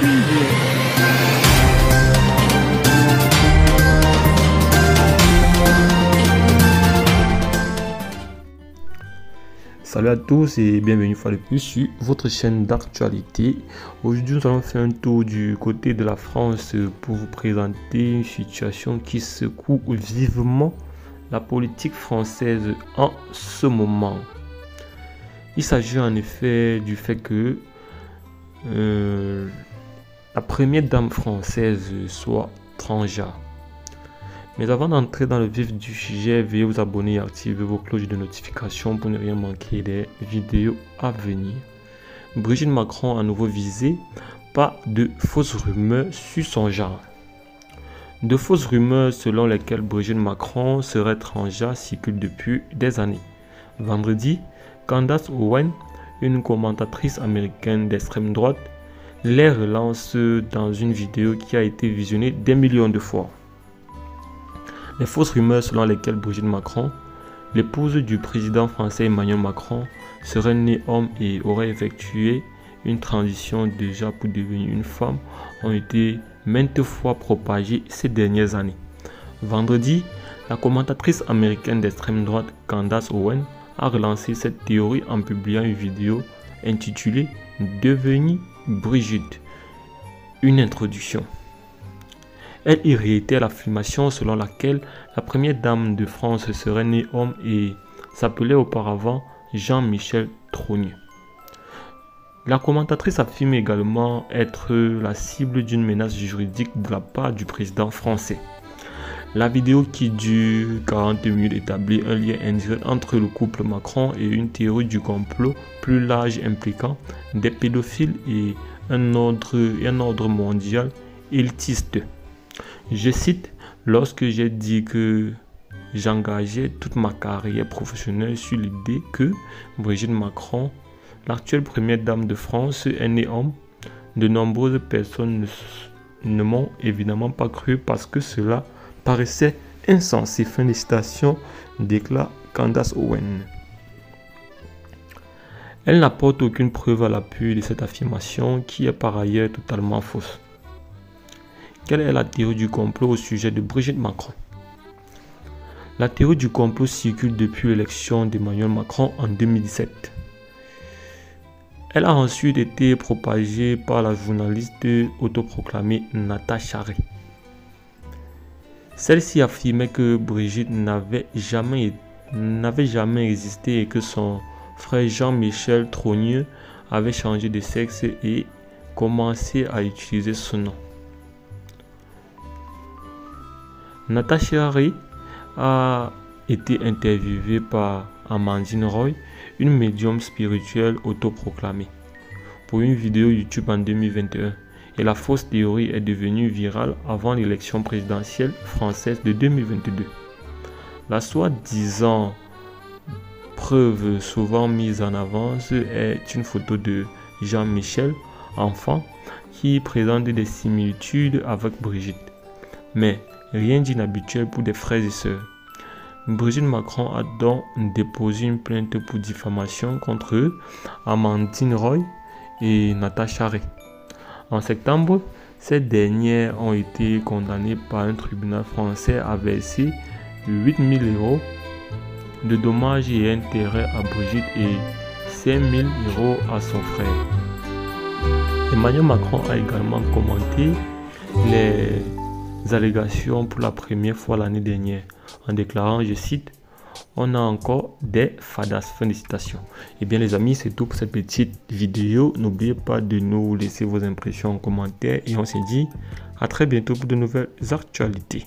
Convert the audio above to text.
preview. Salut à tous et bienvenue une fois de plus sur votre chaîne d'actualité. Aujourd'hui, nous allons faire un tour du côté de la France pour vous présenter une situation qui secoue vivement la politique française en ce moment. Il s'agit en effet du fait que la première dame française soit transgenre. Mais avant d'entrer dans le vif du sujet, veuillez vous abonner et activer vos cloches de notification pour ne rien manquer des vidéos à venir. Brigitte Macron à nouveau visée par de fausses rumeurs sur son genre. De fausses rumeurs selon lesquelles Brigitte Macron serait transgenre circulent depuis des années. Vendredi, Candace Owen, une commentatrice américaine d'extrême droite, les relance dans une vidéo qui a été visionnée des millions de fois. Les fausses rumeurs selon lesquelles Brigitte Macron, l'épouse du président français Emmanuel Macron, serait née homme et aurait effectué une transition déjà pour devenir une femme ont été maintes fois propagées ces dernières années. Vendredi, la commentatrice américaine d'extrême droite Candace Owen a relancé cette théorie en publiant une vidéo intitulée « Devenir Brigitte, une introduction ». Elle y réitère l'affirmation selon laquelle la première dame de France serait née homme et s'appelait auparavant Jean-Michel Trogneux. La commentatrice affirme également être la cible d'une menace juridique de la part du président français. La vidéo qui dure 40 minutes établit un lien indirect entre le couple Macron et une théorie du complot plus large impliquant des pédophiles et un ordre mondial élitiste. Je cite, « Lorsque j'ai dit que j'engageais toute ma carrière professionnelle sur l'idée que Brigitte Macron, l'actuelle première dame de France, est née homme, de nombreuses personnes ne m'ont évidemment pas cru parce que cela paraissait insensé. » Fin de citation, déclare Candace Owen. Elle n'apporte aucune preuve à l'appui de cette affirmation qui est par ailleurs totalement fausse. Quelle est la théorie du complot au sujet de Brigitte Macron? La théorie du complot circule depuis l'élection d'Emmanuel Macron en 2017. Elle a ensuite été propagée par la journaliste autoproclamée Natacha Ray. Celle-ci affirmait que Brigitte n'avait jamais existé et que son frère Jean-Michel Trogneux avait changé de sexe et commencé à utiliser ce nom. Natacha Ray a été interviewée par Amandine Roy, une médium spirituelle autoproclamée, pour une vidéo YouTube en 2021 et la fausse théorie est devenue virale avant l'élection présidentielle française de 2022. La soi-disant preuve souvent mise en avant est une photo de Jean-Michel, enfant, qui présente des similitudes avec Brigitte. Mais rien d'inhabituel pour des frères et sœurs. Brigitte Macron a donc déposé une plainte pour diffamation contre eux, Amandine Roy et Natacha Ray. En septembre, ces dernières ont été condamnées par un tribunal français à verser 8 000 € de dommages et intérêts à Brigitte et 5 000 € à son frère. Emmanuel Macron a également commenté les allégations pour la première fois l'année dernière en déclarant, je cite, « On a encore des fadas ». Fin de citation. Et bien les amis, c'est tout pour cette petite vidéo. N'oubliez pas de nous laisser vos impressions en commentaire et on se dit à très bientôt pour de nouvelles actualités.